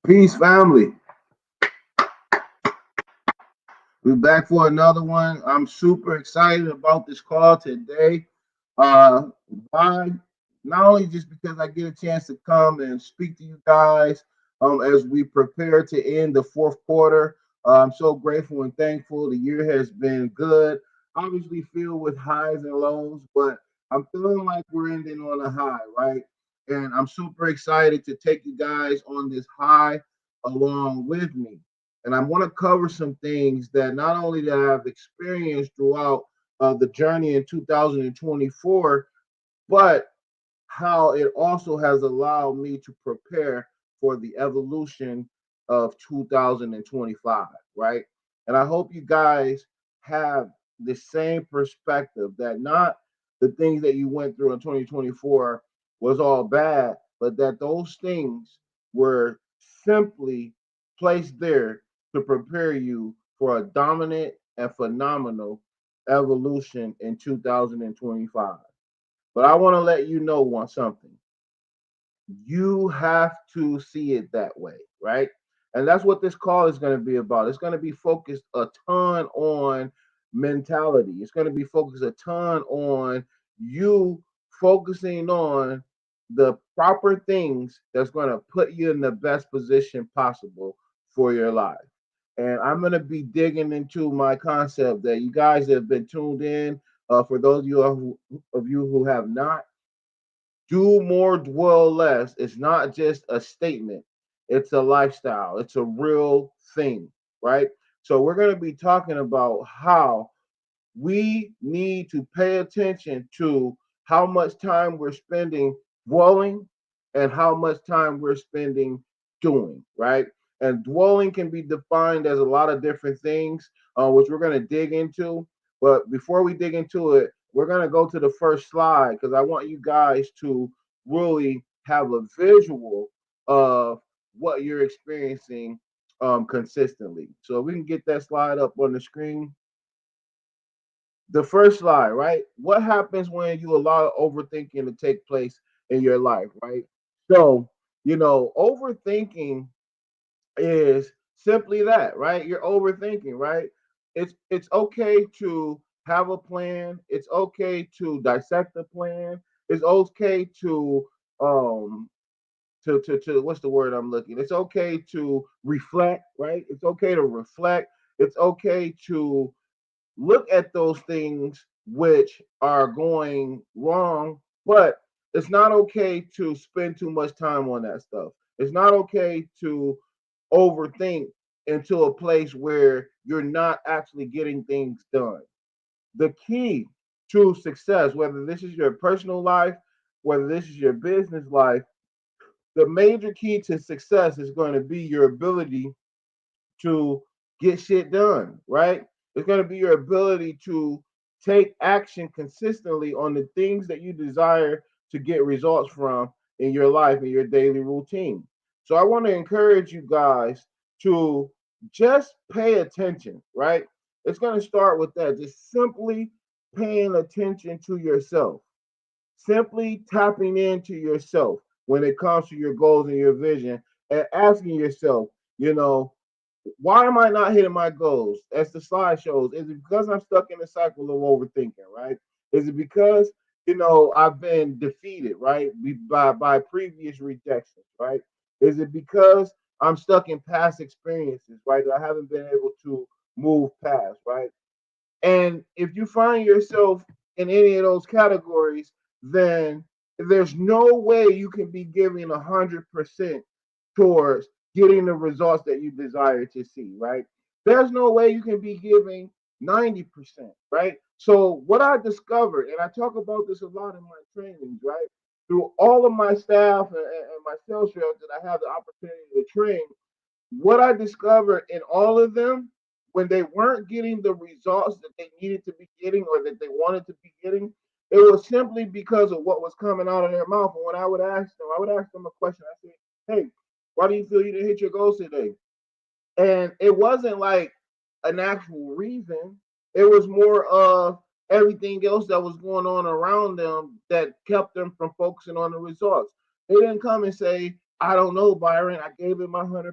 Peace, family. We're back for another one. I'm super excited about this call today. Uh, why? Not only just because I get a chance to come and speak to you guys as we prepare to end the fourth quarter. I'm so grateful and thankful. The year has been good, obviously filled with highs and lows, but I'm feeling like we're ending on a high, right? And I'm super excited to take you guys on this high along with me. And I want to cover some things that not only that I've experienced throughout the journey in 2024, but how it also has allowed me to prepare for the evolution of 2025, right? And I hope you guys have the same perspective that not the things that you went through in 2024 was all bad, but that those things were simply placed there to prepare you for a dominant and phenomenal evolution in 2025. But I want to let you know one something. You have to see it that way, right? And that's what this call is going to be about. It's going to be focused a ton on mentality. It's going to be focused a ton on you focusing on the proper things that's going to put you in the best position possible for your life. And I'm going to be digging into my concept that you guys have been tuned in. For those of you who have not, do more, dwell less. It's not just a statement, it's a lifestyle, it's a real thing, right? So, we're going to be talking about how we need to pay attention to how much time we're spending dwelling and how much time we're spending doing, right? And dwelling can be defined as a lot of different things, which we're going to dig into. But before we dig into it, we're going to go to the first slide because I want you guys to really have a visual of what you're experiencing consistently. So we can get that slide up on the screen. The first slide, right? What happens when you allow overthinking to take place in your life, right? So, overthinking is simply that, right? You're overthinking, right? It's okay to have a plan. It's okay to dissect the plan. It's okay um to what's the word I'm looking? It's okay to reflect, right? It's okay to reflect. It's okay to look at those things which are going wrong, but it's not okay to spend too much time on that stuff. It's not okay to overthink into a place where you're not actually getting things done. The key to success, whether this is your personal life, whether this is your business life, the major key to success is going to be your ability to get shit done, right? It's going to be your ability to take action consistently on the things that you desire to get results from in your life and your daily routine. So I want to encourage you guys to just pay attention, right? It's going to start with that, just simply paying attention to yourself, simply tapping into yourself when it comes to your goals and your vision and asking yourself, you know, why am I not hitting my goals? As the slide shows, is it because I'm stuck in a cycle of overthinking, right? Is it because I've been defeated, right, by previous rejections, right? Is it because I'm stuck in past experiences, right, that I haven't been able to move past, right? And if you find yourself in any of those categories, then there's no way you can be giving 100% towards getting the results that you desire to see, right? There's no way you can be giving 90%, right? So what I discovered, and I talk about this a lot in my trainings, right? Through all of my staff and my sales reps that I have the opportunity to train, what I discovered in all of them, when they weren't getting the results that they needed to be getting or that they wanted to be getting, it was simply because of what was coming out of their mouth. And when I would ask them a question. I said, "Hey, why do you feel you didn't hit your goals today?" And it wasn't like an actual reason. It was more of everything else that was going on around them that kept them from focusing on the results. They didn't come and say, I don't know, Byron. I gave it my 100%.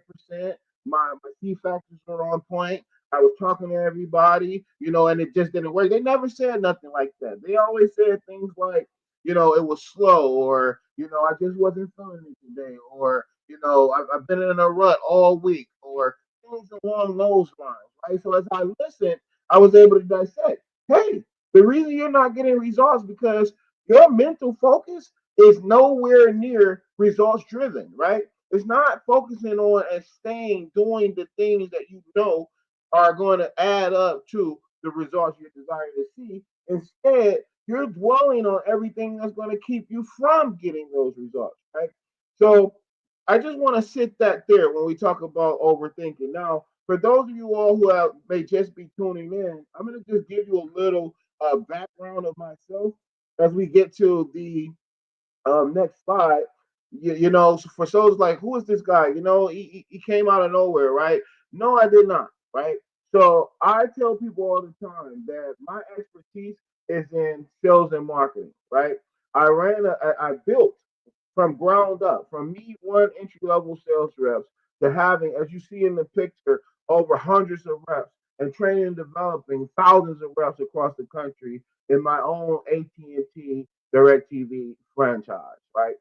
My key factors were on point. I was talking to everybody, and it just didn't work. They never said nothing like that. They always said things like, it was slow, or I just wasn't feeling it today, or I've been in a rut all week, or things along those lines, right? So as I listened, I was able to dissect. Hey, the reason you're not getting results because your mental focus is nowhere near results driven, right? It's not focusing on and staying doing the things that you know are going to add up to the results you're desiring to see. Instead, you're dwelling on everything that's going to keep you from getting those results, right? So I just want to sit that there when we talk about overthinking. Now, for those of you all who may just be tuning in, I'm going to just give you a little background of myself as we get to the next slide. For those like, who is this guy? He came out of nowhere, right? No, I did not, right? So I tell people all the time that my expertise is in sales and marketing, right? I built from ground up, from me one entry level sales reps to having, as you see in the picture, over hundreds of reps and training and developing thousands of reps across the country in my own AT&T DirecTV franchise, right?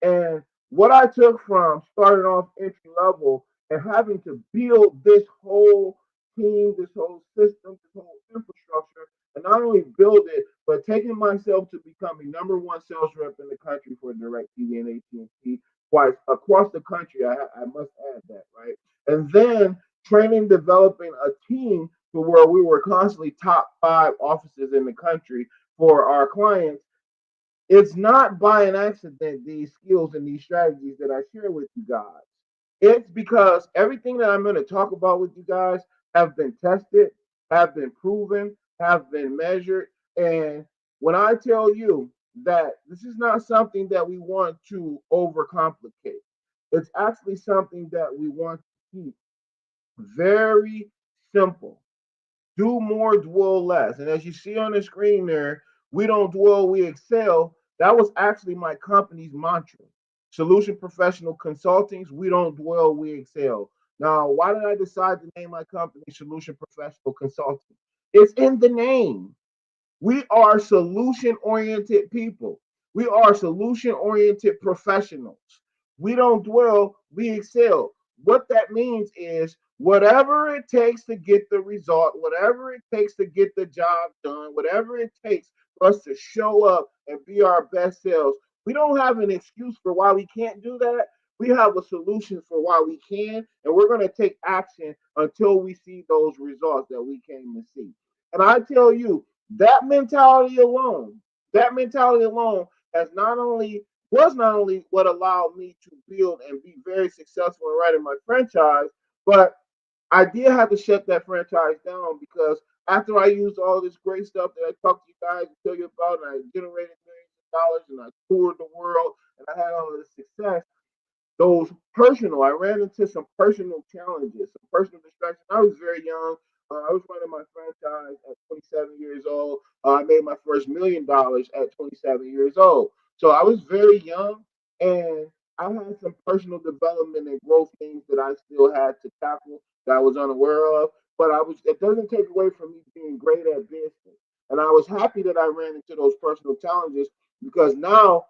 And what I took from starting off entry level and having to build this whole team, this whole system, this whole infrastructure, and not only build it, but taking myself to becoming number one sales rep in the country for DirecTV and AT&T twice across the country. I must add that, right? And then training, developing a team to where we were constantly top five offices in the country for our clients. It's not by an accident these skills and these strategies that I share with you guys. It's because everything that I'm going to talk about with you guys have been tested, have been proven, have been measured. And when I tell you that this is not something that we want to overcomplicate, it's actually something that we want to keep very simple. Do more, dwell less. And as you see on the screen there, we don't dwell, we excel. That was actually my company's mantra. Solution Professional Consultings, we don't dwell, we excel. Now, why did I decide to name my company Solution Professional Consulting? It's in the name. We are solution oriented people. We are solution oriented professionals. We don't dwell, we excel. What that means is whatever it takes to get the result, whatever it takes to get the job done, whatever it takes for us to show up and be our best selves, we don't have an excuse for why we can't do that. We have a solution for why we can, and we're going to take action until we see those results that we came to see. And I tell you, that mentality alone, that mentality alone has not only was not only what allowed me to build and be very successful in writing my franchise, but I did have to shut that franchise down because after I used all this great stuff that I talked to you guys and tell you about, and I generated millions of dollars and I toured the world and I had all of this success, I ran into some personal challenges, some personal distractions. I was very young. I was running my franchise at 27 years old. I made my first $1 million at 27 years old. So I was very young, and I had some personal development and growth things that I still had to tackle that I was unaware of. But it doesn't take away from me being great at business. And I was happy that I ran into those personal challenges because now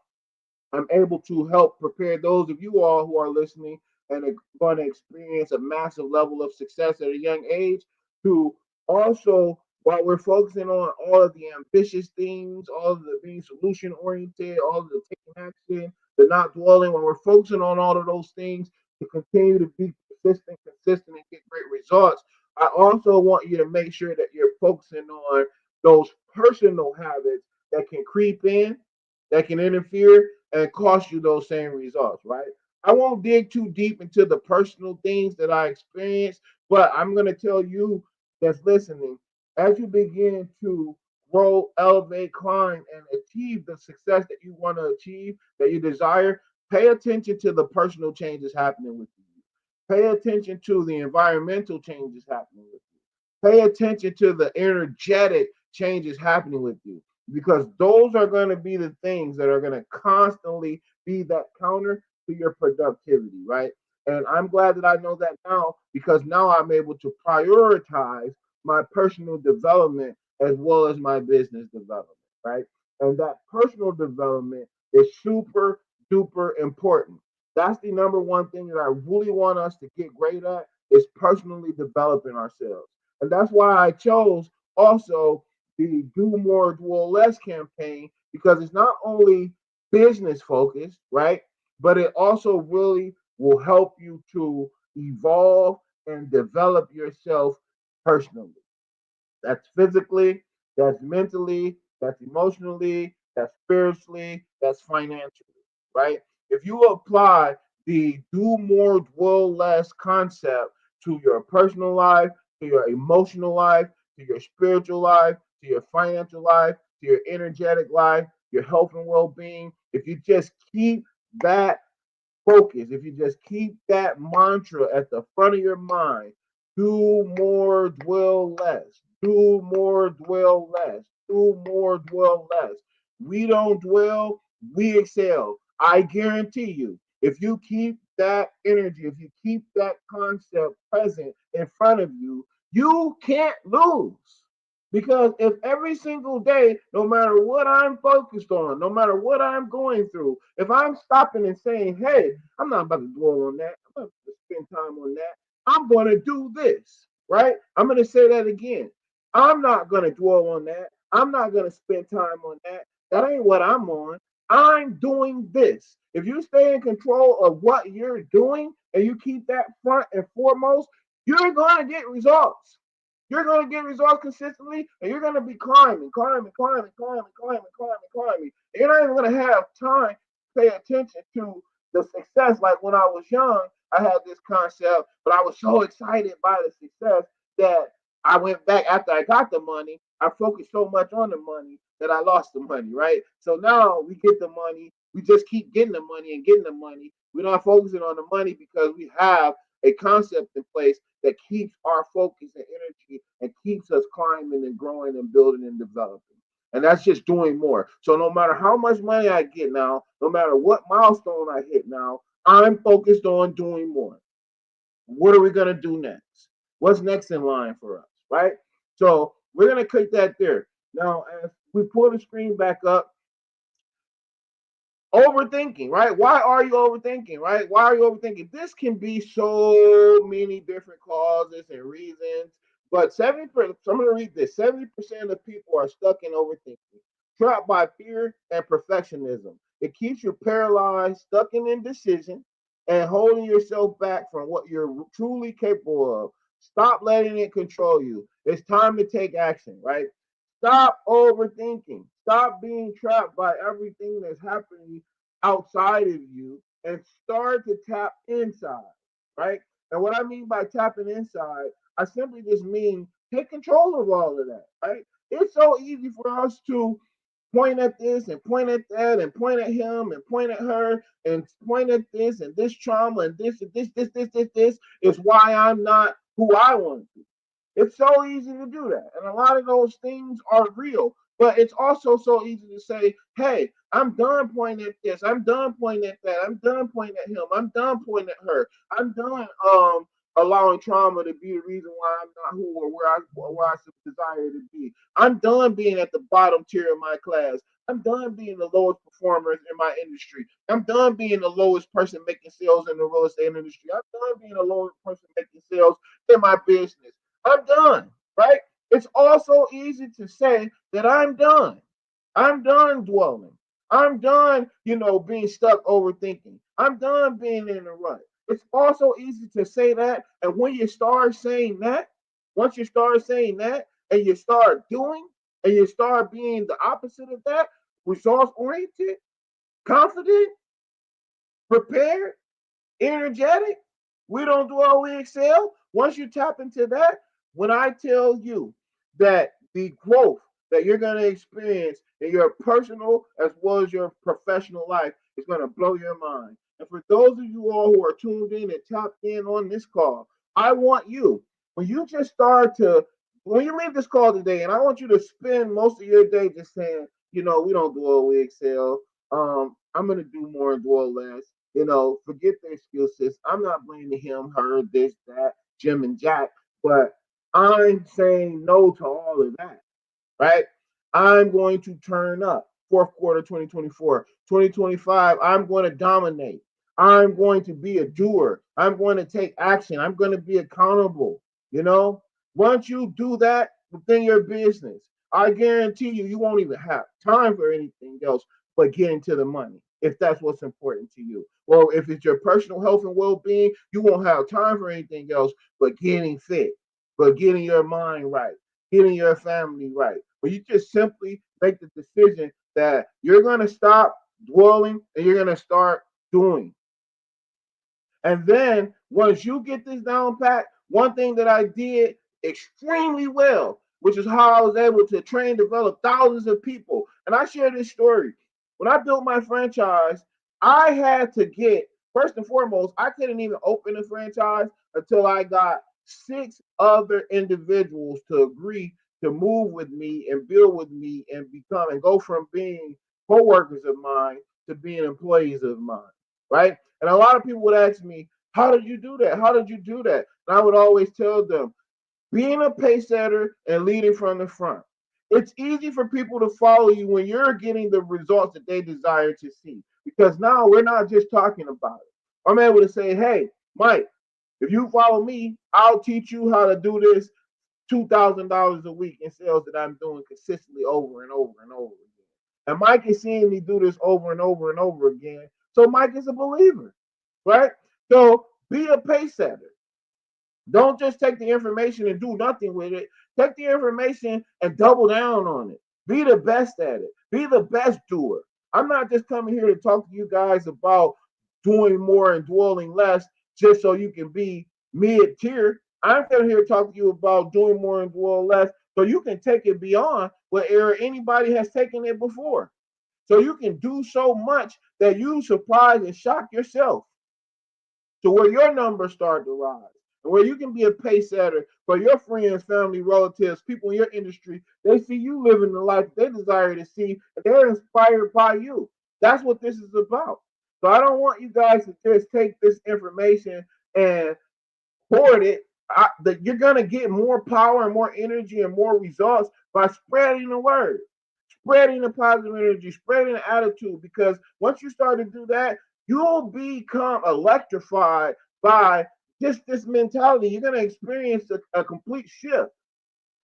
I'm able to help prepare those of you all who are listening and are going to experience a massive level of success at a young age to also, while we're focusing on all of the ambitious things, all of the being solution oriented, all of the taking action, the not dwelling, when we're focusing on all of those things to continue to be consistent, and get great results, I also want you to make sure that you're focusing on those personal habits that can creep in, that can interfere and cost you those same results, right? I won't dig too deep into the personal things that I experienced, but I'm going to tell you that's listening, as you begin to grow, elevate, climb, and achieve the success that you want to achieve, that you desire, pay attention to the personal changes happening with you. Pay attention to the environmental changes happening with you. Pay attention to the energetic changes happening with you because those are going to be the things that are going to constantly be that counter to your productivity, right? And I'm glad that I know that now because now I'm able to prioritize my personal development as well as my business development, right? And that personal development is super duper important. That's the number one thing that I really want us to get great at is personally developing ourselves. And that's why I chose also the Do More, Dwell Less campaign because it's not only business focused, right? But it also really will help you to evolve and develop yourself personally. That's physically, that's mentally, that's emotionally, that's spiritually, that's financially, right? If you apply the do more, dwell less concept to your personal life, to your emotional life, to your spiritual life, to your financial life, to your energetic life, your health and well being, if you just keep that focus, if you just keep that mantra at the front of your mind, do more, dwell less, do more, dwell less, do more, dwell less. We don't dwell, we excel. I guarantee you, if you keep that energy, if you keep that concept present in front of you, you can't lose. Because if every single day, no matter what I'm focused on, no matter what I'm going through, if I'm stopping and saying, hey, I'm not about to dwell on that, I'm not going to spend time on that, I'm going to do this, right? I'm going to say that again. I'm not going to dwell on that. I'm not going to spend time on that. That ain't what I'm on. I'm doing this. If you stay in control of what you're doing and you keep that front and foremost, you're going to get results. You're going to get results consistently, and you're going to be climbing, climbing, climbing, climbing, climbing, climbing, climbing. And you're not even going to have time to pay attention to the success. Like when I was young, I had this concept, but I was so excited by the success that I went back after I got the money. I focused so much on the money that I lost the money, right? So now we get the money. We just keep getting the money and getting the money. We're not focusing on the money because we have a concept in place that keeps our focus and energy and keeps us climbing and growing and building and developing. And that's just doing more. So no matter how much money I get now, no matter what milestone I hit now, I'm focused on doing more. What are we going to do next? What's next in line for us, right? So we're going to click that there. Now, as we pull the screen back up, overthinking, right? Why are you overthinking, right? Why are you overthinking? This can be so many different causes and reasons, but 70%, so I'm going to read this 70% of people are stuck in overthinking, trapped by fear and perfectionism. It keeps you paralyzed, stuck in indecision, and holding yourself back from what you're truly capable of. Stop letting it control you. It's time to take action, right? Stop overthinking. Stop being trapped by everything that's happening outside of you and start to tap inside, right? And what I mean by tapping inside, I simply just mean take control of all of that, right? It's so easy for us to point at this and point at that and point at him and point at her and point at this and this trauma and this is why I'm not who I want to be. It's so easy to do that. And a lot of those things are real. But it's also so easy to say, hey, I'm done pointing at this. I'm done pointing at that. I'm done pointing at him. I'm done pointing at her. I'm done allowing trauma to be the reason why I'm not who or where I desire to be. I'm done being at the bottom tier of my class. I'm done being the lowest performer in my industry. I'm done being the lowest person making sales in the real estate industry. I'm done being the lowest person making sales in my business. I'm done, right? It's also easy to say that I'm done. I'm done dwelling. I'm done, being stuck overthinking. I'm done being in a rut. It's also easy to say that. And when you start saying that, once you start saying that and you start doing and you start being the opposite of that, results oriented, confident, prepared, energetic, we don't dwell, we excel. Once you tap into that, when I tell you that the growth that you're going to experience in your personal as well as your professional life is going to blow your mind. And for those of you all who are tuned in and tapped in on this call, I want you, when you just start to, when you leave this call today, and I want you to spend most of your day just saying, we don't dwell, we excel. I'm gonna do more and do less. You know, forget their skill sets. I'm not blaming him, her, this, that, Jim and Jack, but I'm saying no to all of that, right? I'm going to turn up. Fourth quarter 2024, 2025, I'm going to dominate. I'm going to be a doer. I'm going to take action. I'm going to be accountable. You know, once you do that within your business, I guarantee you, you won't even have time for anything else but getting to the money if that's what's important to you. Well, if it's your personal health and well being, you won't have time for anything else but getting fit, but getting your mind right, getting your family right. But you just simply make the decision that you're going to stop dwelling and you're going to start doing. And then once you get this down pat, one thing that I did extremely well, which is how I was able to train, develop thousands of people. And I share this story. When I built my franchise, I had to get, first and foremost, I couldn't even open a franchise until I got 6 other individuals to agree to move with me and build with me and become and go from being co-workers of mine to being employees of mine, right? And a lot of people would ask me, how did you do that? How did you do that? And I would always tell them, being a pace setter and leading from the front. It's easy for people to follow you when you're getting the results that they desire to see. Because now we're not just talking about it. I'm able to say, hey, Mike, if you follow me, I'll teach you how to do this $2,000 a week in sales that I'm doing consistently over and over and over again. And Mike is seeing me do this over and over and over again. So Mike is a believer, right? So be a pace setter. Don't just take the information and do nothing with it. Take the information and double down on it. Be the best at it. Be the best doer. I'm not just coming here to talk to you guys about doing more and dwelling less just so you can be mid tier. I'm coming here to talk to you about doing more and dwell less so you can take it beyond where anybody has taken it before. So you can do so much that you surprise and shock yourself to where your numbers start to rise. And where you can be a pace setter for your friends, family, relatives, people in your industry. They see you living the life they desire to see, and they're inspired by you. That's what this is about. So I don't want you guys to just take this information and hoard it. That you're gonna get more power and more energy and more results by spreading the word, spreading the positive energy, spreading the attitude. Because once you start to do that, you'll become electrified by just this mentality. You're going to experience a complete shift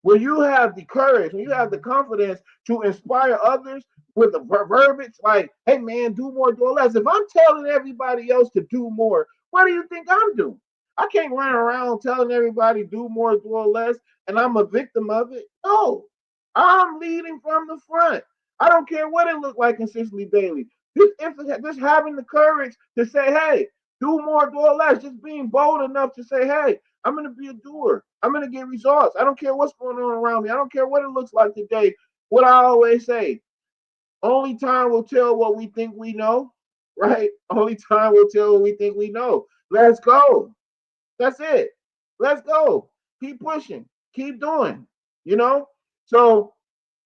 where you have the courage, when you have the confidence to inspire others with the verbiage like, hey man, do more, do less. If I'm telling everybody else to do more, what do you think I'm doing? I can't run around telling everybody do more, do less, and I'm a victim of it. No, I'm leading from the front. I don't care what it looked like consistently daily. Just having the courage to say, hey, do more, do less. Just being bold enough to say, hey, I'm going to be a doer. I'm going to get results. I don't care what's going on around me. I don't care what it looks like today. What I always say, only time will tell what we think we know, right? Only time will tell what we think we know. Let's go. That's it. Let's go. Keep pushing. Keep doing, you know? So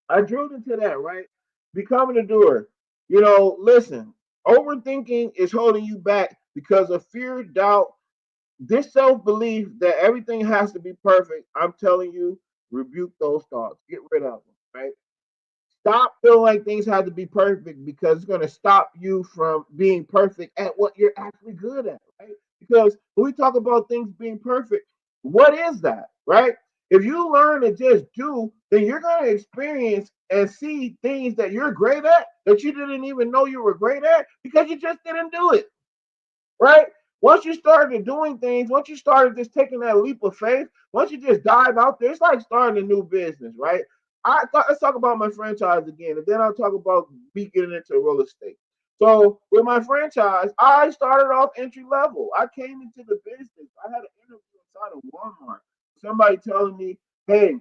I drilled into that, right? Becoming a doer. You know, listen, overthinking is holding you back because of fear, doubt, this self belief that everything has to be perfect. I'm telling you, rebuke those thoughts. Get rid of them, right? Stop feeling like things have to be perfect because it's going to stop you from being perfect at what you're actually good at, right? Because when we talk about things being perfect, what is that, right? If you learn to just do, then you're going to experience and see things that you're great at that you didn't even know you were great at because you just didn't do it, right? Once you started doing things, once you started just taking that leap of faith, once you just dive out there, it's like starting a new business, right? Let's talk about my franchise again, and then I'll talk about me getting into real estate. So with my franchise, I started off entry level. I came into the business. I had an interview inside of Walmart. Somebody telling me, "Hey,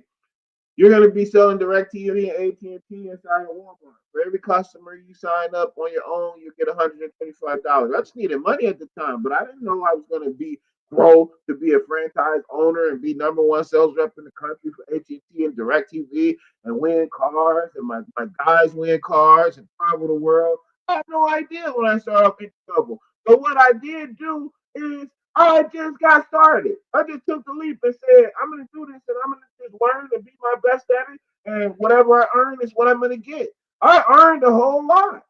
you're going to be selling direct TV and AT&T inside of Walmart. For every customer you sign up on your own, you get $125." I just needed money at the time, but I didn't know I was going to be grow to be a franchise owner and be number one sales rep in the country for AT&T and direct TV and win cars and my guys win cars and travel the world. I had no idea when I started off entry level. So what I did do is I just got started. I just took the leap and said, I'm gonna do this and I'm gonna just learn and be my best at it. And whatever I earn is what I'm gonna get. I earned a whole lot.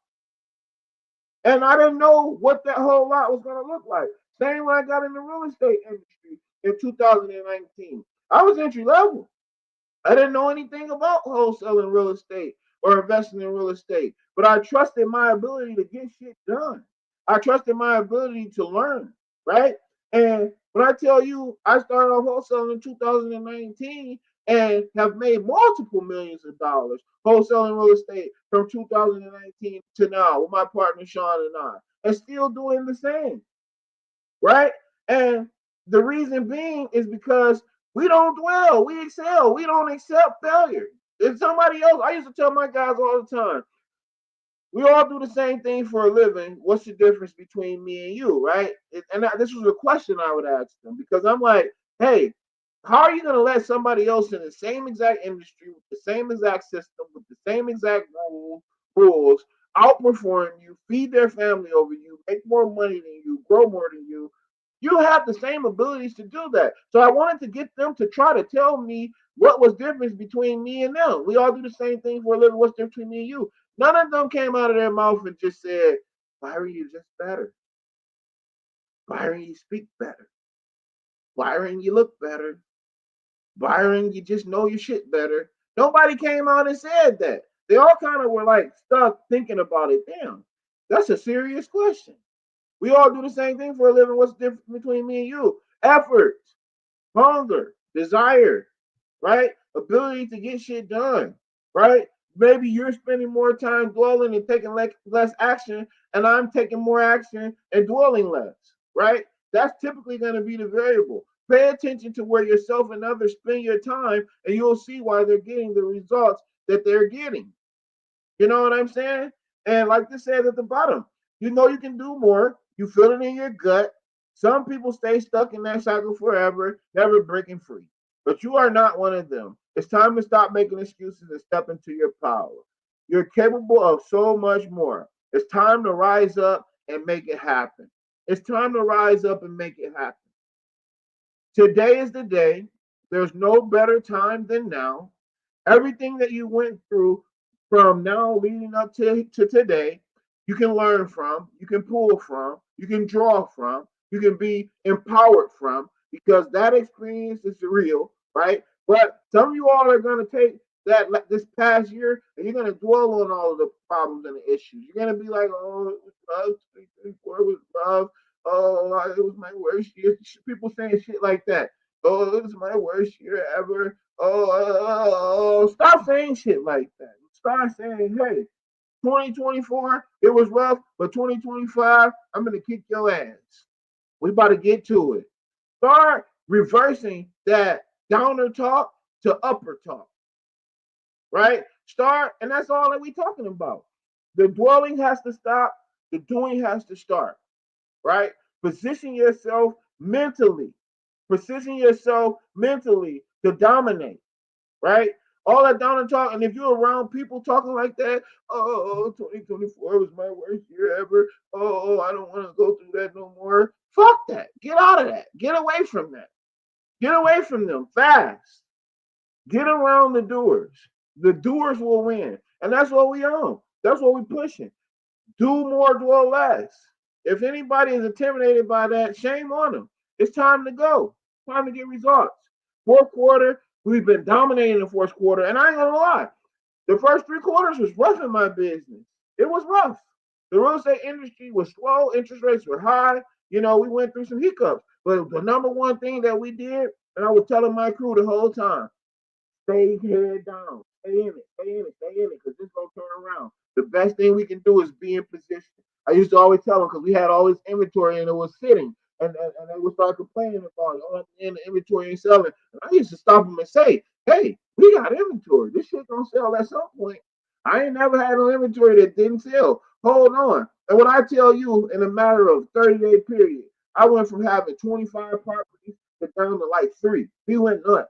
And I didn't know what that whole lot was gonna look like. Same when I got in the real estate industry in 2019. I was entry level. I didn't know anything about wholesaling real estate or investing in real estate, but I trusted my ability to get shit done. I trusted my ability to learn, right? And when I tell you I started off wholesaling in 2019 and have made multiple millions of dollars wholesaling real estate from 2019 to now with my partner Sean and I, and still doing the same, right? And the reason being is because we don't dwell, we excel, we don't accept failure. If somebody else, I used to tell my guys all the time, we all do the same thing for a living. What's the difference between me and you, right? This was a question I would ask them because I'm like, hey, how are you going to let somebody else in the same exact industry with the same exact system with the same exact rules outperform you, feed their family over you, make more money than you, grow more than you? You have the same abilities to do that. So I wanted to get them to try to tell me what was difference between me and them. We all do the same thing for a living. What's different between me and you? None of them came out of their mouth and just said, Byron, you're just better. Byron, you speak better. Byron, you look better. Byron, you just know your shit better. Nobody came out and said that. They all kind of were like stuck thinking about it. Damn, that's a serious question. We all do the same thing for a living. What's the difference between me and you? Effort, hunger, desire, right? Ability to get shit done, right? Maybe you're spending more time dwelling and taking less action, and I'm taking more action and dwelling less, right? That's typically going to be the variable. Pay attention to where yourself and others spend your time, and you'll see why they're getting the results that they're getting. You know what I'm saying? And like this said at the bottom, you know you can do more. You feel it in your gut. Some people stay stuck in that cycle forever, never breaking free. But you are not one of them. It's time to stop making excuses and step into your power. You're capable of so much more. It's time to rise up and make it happen. It's time to rise up and make it happen. Today is the day. There's no better time than now. Everything that you went through from now leading up to today, you can learn from, you can pull from, you can draw from, you can be empowered from, because that experience is real, right? But some of you all are going to take that this past year and you're going to dwell on all of the problems and the issues. You're going to be like, oh, it was rough, 334 was rough. Oh, it was my worst year. People saying shit like that. Oh, it was my worst year ever. Oh, stop saying shit like that. Start saying, hey, 2024, it was rough, but 2025, I'm going to kick your ass. We about to get to it. Start reversing that downer talk to upper talk, right? Start, and that's all that we talking about. The dwelling has to stop. The doing has to start, right? Position yourself mentally. Position yourself mentally to dominate, right? All that down and talk, and if you're around people talking like that, oh, 2024 was my worst year ever. Oh, I don't want to go through that no more. Fuck that. Get out of that. Get away from that. Get away from them fast. Get around the doers. The doers will win. And that's what we own. That's what we're pushing. Do more, dwell less. If anybody is intimidated by that, shame on them. It's time to go. Time to get results. Fourth quarter, we've been dominating the fourth quarter, and I ain't gonna lie. The first 3 quarters was rough in my business. It was rough. The real estate industry was slow. Interest rates were high. You know, we went through some hiccups. But the number one thing that we did, and I was telling my crew the whole time, stay head down. Stay in it. Stay in it. Stay in it. Because this gonna turn around. The best thing we can do is be in position. I used to always tell them because we had all this inventory and it was sitting. And they would start complaining about it. Oh, the inventory ain't selling. And I used to stop them and say, hey, we got inventory. This shit gonna sell at some point. I ain't never had no inventory that didn't sell. Hold on. And when I tell you in a matter of 30-day period, I went from having 25 properties to down to like 3. We went nuts.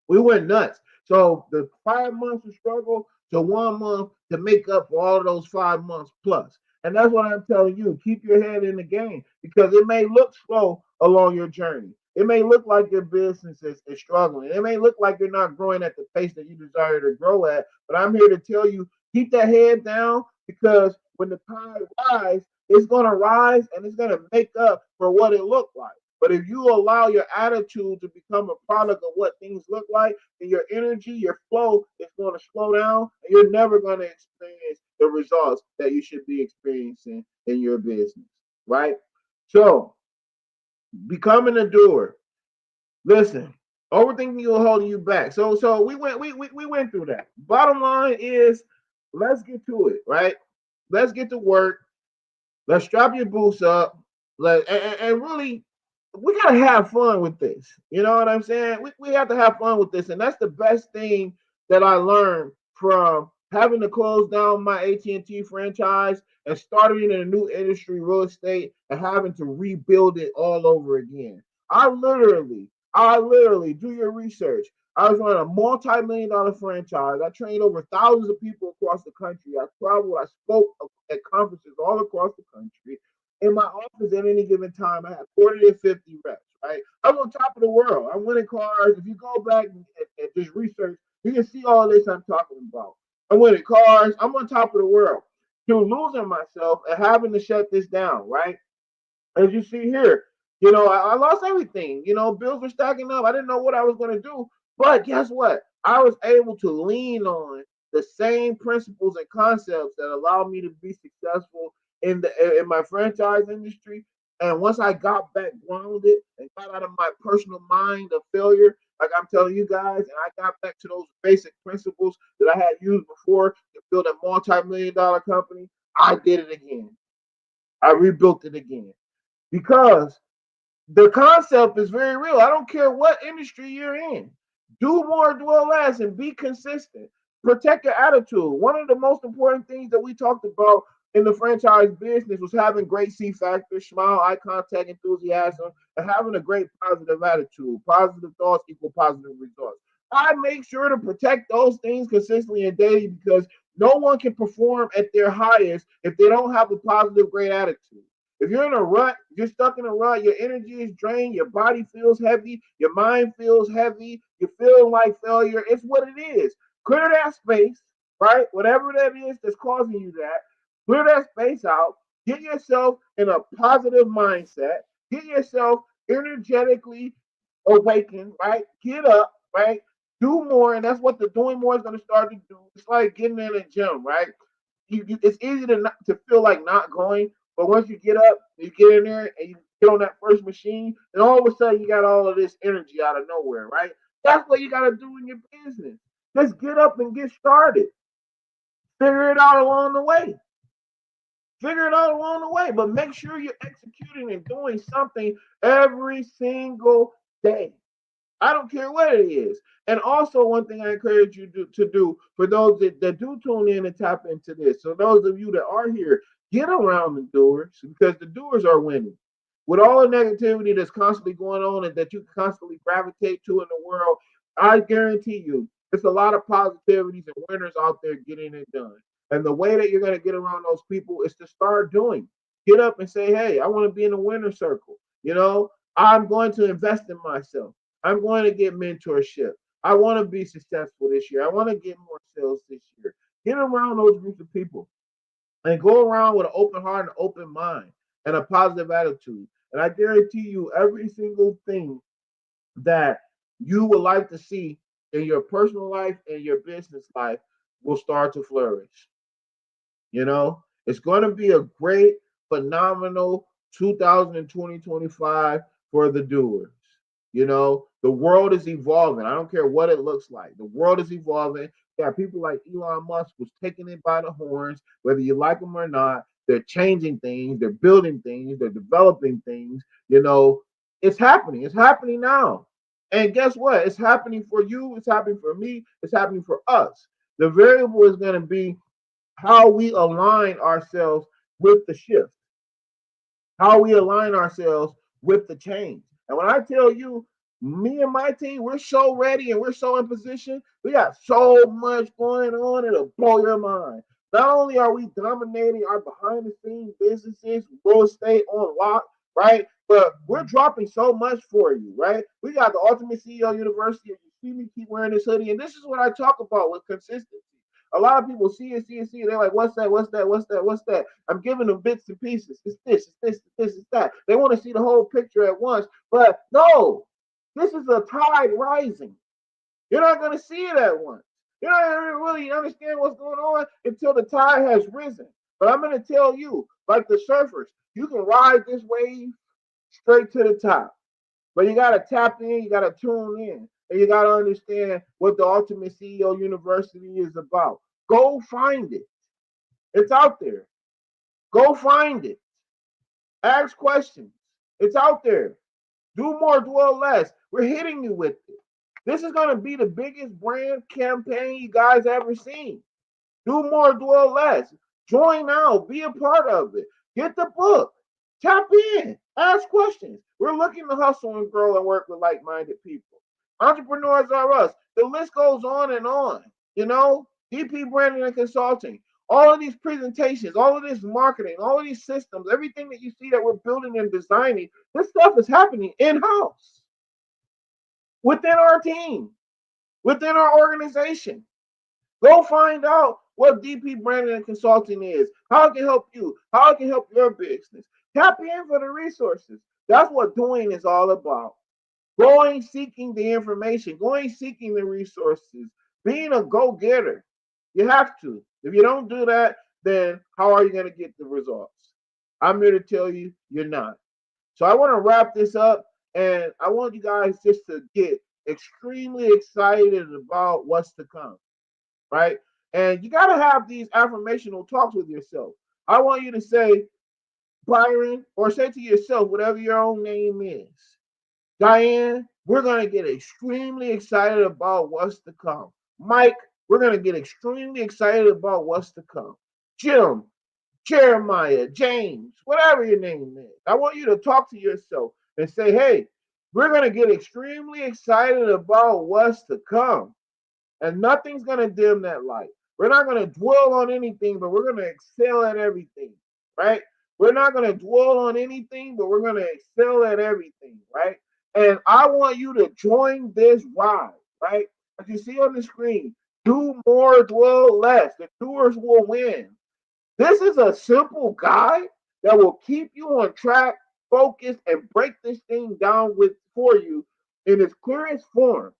We went nuts. So the 5 months of struggle to 1 month to make up for all of those 5 months plus. And that's what I'm telling you. Keep your head in the game because it may look slow along your journey. It may look like your business is struggling. It may look like you're not growing at the pace that you desire to grow at. But I'm here to tell you, keep that head down because when the tide rises, it's going to rise and it's going to make up for what it looked like. But if you allow your attitude to become a product of what things look like, then your energy, your flow is going to slow down, and you're never going to experience the results that you should be experiencing in your business, right? So, becoming a doer. Listen, overthinking you will holding you back. So we went through that. Bottom line is, let's get to it, right? Let's get to work. Let's strap your boots up. And really, we gotta have fun with this. You know what I'm saying? We have to have fun with this, and that's the best thing that I learned from having to close down my AT&T franchise and starting in a new industry, real estate, and having to rebuild it all over again. I literally do your research. I was running a multi-million-dollar franchise. I trained over thousands of people across the country. I traveled. I spoke at conferences all across the country. In my office at any given time, I had 40 to 50 reps, right? I'm on top of the world. I'm winning cars. If you go back and just research, you can see all this I'm talking about. I'm winning cars. I'm on top of the world. To losing myself and having to shut this down, right? As you see here, I lost everything. Bills were stacking up. I didn't know what I was going to do. But guess what? I was able to lean on the same principles and concepts that allowed me to be successful in my franchise industry. And once I got back grounded and got out of my personal mind of failure, like I'm telling you guys, and I got back to those basic principles that I had used before to build a multi-million-dollar company, I did it again. I rebuilt it again because the concept is very real. I don't care what industry you're in. Do more, dwell less, and be consistent. Protect your attitude. One of the most important things that we talked about in the franchise business was having great C factor, smile, eye contact, enthusiasm, and having a great positive attitude. Positive thoughts equal positive results. I make sure to protect those things consistently and daily because no one can perform at their highest if they don't have a positive, great attitude. If you're in a rut, you're stuck in a rut, your energy is drained, your body feels heavy, your mind feels heavy, you're feeling like failure. It's what it is. Clear that space, right? Whatever that is that's causing you that, clear that space out. Get yourself in a positive mindset. Get yourself energetically awakened, right? Get up, right? Do more, and that's what the doing more is going to start to do. It's like getting in a gym, right? It's easy to feel like not going, but once you get up, you get in there and you get on that first machine, and all of a sudden you got all of this energy out of nowhere, right? That's what you got to do in your business. Just get up and get started. Figure it out along the way. Figure it out along the way, but make sure you're executing and doing something every single day. I don't care what it is. And also, one thing I encourage you to do for those that do tune in and tap into this. So, those of you that are here, get around the doers because the doers are winning. With all the negativity that's constantly going on and that you constantly gravitate to in the world, I guarantee you, it's a lot of positivities and winners out there getting it done. And the way that you're going to get around those people is to start doing. Get up and say, hey, I want to be in the winner circle. I'm going to invest in myself. I'm going to get mentorship. I want to be successful this year. I want to get more sales this year. Get around those groups of people and go around with an open heart and open mind and a positive attitude. And I guarantee you, every single thing that you would like to see in your personal life and your business life will start to flourish. It's going to be a great, phenomenal 2020-2025 for the doers. The world is evolving. I don't care what it looks like. The world is evolving. You got people like Elon Musk who's taking it by the horns, whether you like them or not. They're changing things. They're building things. They're developing things. It's happening. It's happening now. And guess what? It's happening for you. It's happening for me. It's happening for us. The variable is going to be how we align ourselves with the shift, how we align ourselves with the change. And when I tell you, Me and my team, we're so ready and we're so in position. We got so much going on, it'll blow your mind. Not only are we dominating our behind the scenes businesses, real estate on lock, right? But we're dropping so much for you, right? We got the Ultimate CEO University. If you see me keep wearing this hoodie, and this is what I talk about with consistency. A lot of people see it, see it, see it. They're like, what's that? What's that? What's that? What's that? I'm giving them bits and pieces. It's this, it's this, it's this, it's that. They want to see the whole picture at once. But no, this is a tide rising. You're not going to see it at once. You're not going to really understand what's going on until the tide has risen. But I'm going to tell you, like the surfers, you can ride this wave straight to the top. But you got to tap in, you got to tune in, and you got to understand what the Ultimate CEO University is about. Go find it. It's out there. Go find it. Ask questions. It's out there. Do more, dwell less. We're hitting you with it. This is going to be the biggest brand campaign you guys ever seen. Do more, dwell less. Join now. Be a part of it. Get the book. Tap in. Ask questions. We're looking to hustle and grow and work with like-minded people. Entrepreneurs are us. The list goes on and on. You know, DP branding and consulting. All of these presentations, all of this marketing, all of these systems, everything that you see that we're building and designing, this stuff is happening in-house, within our team, within our organization. Go find out what DP branding and consulting is, how it can help you, how it can help your business. Tap in for the resources. That's what doing is all about. Going seeking the information, going seeking the resources, being a go-getter. You have to. If you don't do that, then how are you going to get the results? I'm here to tell you, you're not. So I want to wrap this up, and I want you guys just to get extremely excited about what's to come, right? And you got to have these affirmational talks with yourself. I want you to say, Byron, or say to yourself, whatever your own name is, Diane, we're going to get extremely excited about what's to come. Mike, we're going to get extremely excited about what's to come. Jim, Jeremiah, James, whatever your name is, I want you to talk to yourself and say, hey, we're going to get extremely excited about what's to come. And nothing's going to dim that light. We're not going to dwell on anything, but we're going to excel at everything, right? We're not going to dwell on anything, but we're going to excel at everything, right? And I want you to join this ride, right? As you see on the screen, do more, dwell less. The doers will win. This is a simple guide that will keep you on track, focused, and break this thing down with for you in its clearest form.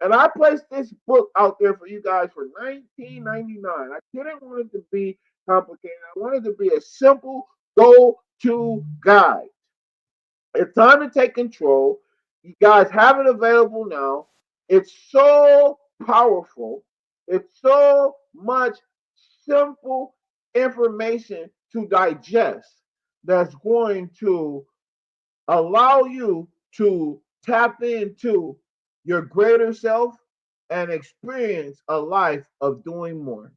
And I placed this book out there for you guys for $19.99. I didn't want it to be complicated. I wanted it to be a simple go-to guide. It's time to take control. You guys have it available now. It's so powerful. It's so much simple information to digest that's going to allow you to tap into your greater self and experience a life of doing more.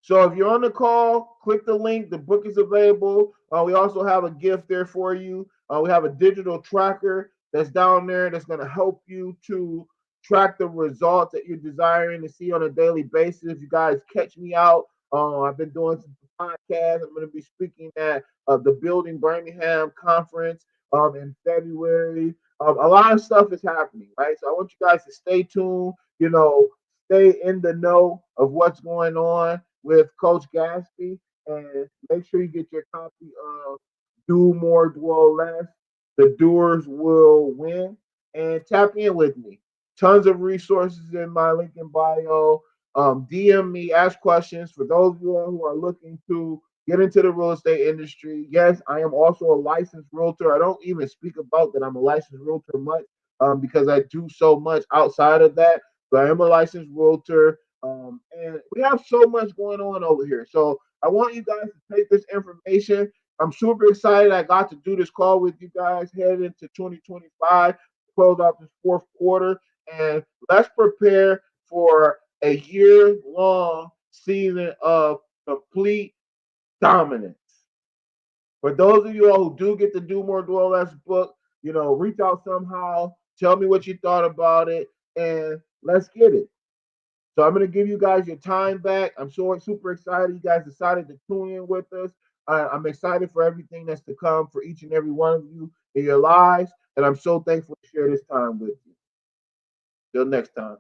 So if you're on the call, click the link. The book is available. We also have a gift there for you. We have a digital tracker that's down there that's going to help you to track the results that you're desiring to see on a daily basis. If you guys catch me out, I've been doing some podcasts. I'm going to be speaking at the Building Birmingham conference in February. A lot of stuff is happening, right? So I want you guys to stay tuned, stay in the know of what's going on with Coach Gatsby, and make sure you get your copy of Do More, Dwell Less. The doers will win. And tap in with me. Tons of resources in my link in bio. DM me, ask questions. For those of you who are looking to get into the real estate industry, yes, I am also a licensed realtor. I don't even speak about that I'm a licensed realtor much because I do so much outside of that. But I am a licensed realtor. And we have so much going on over here. So I want you guys to take this information. I'm super excited I got to do this call with you guys headed into 2025, close out this fourth quarter, and let's prepare for a year-long season of complete dominance. For those of you all who do get the Do More, Dwell Less book, reach out somehow. Tell me what you thought about it, and let's get it. So I'm going to give you guys your time back. I'm so super excited you guys decided to tune in with us. I'm excited for everything that's to come for each and every one of you in your lives, and I'm so thankful to share this time with you. Till next time.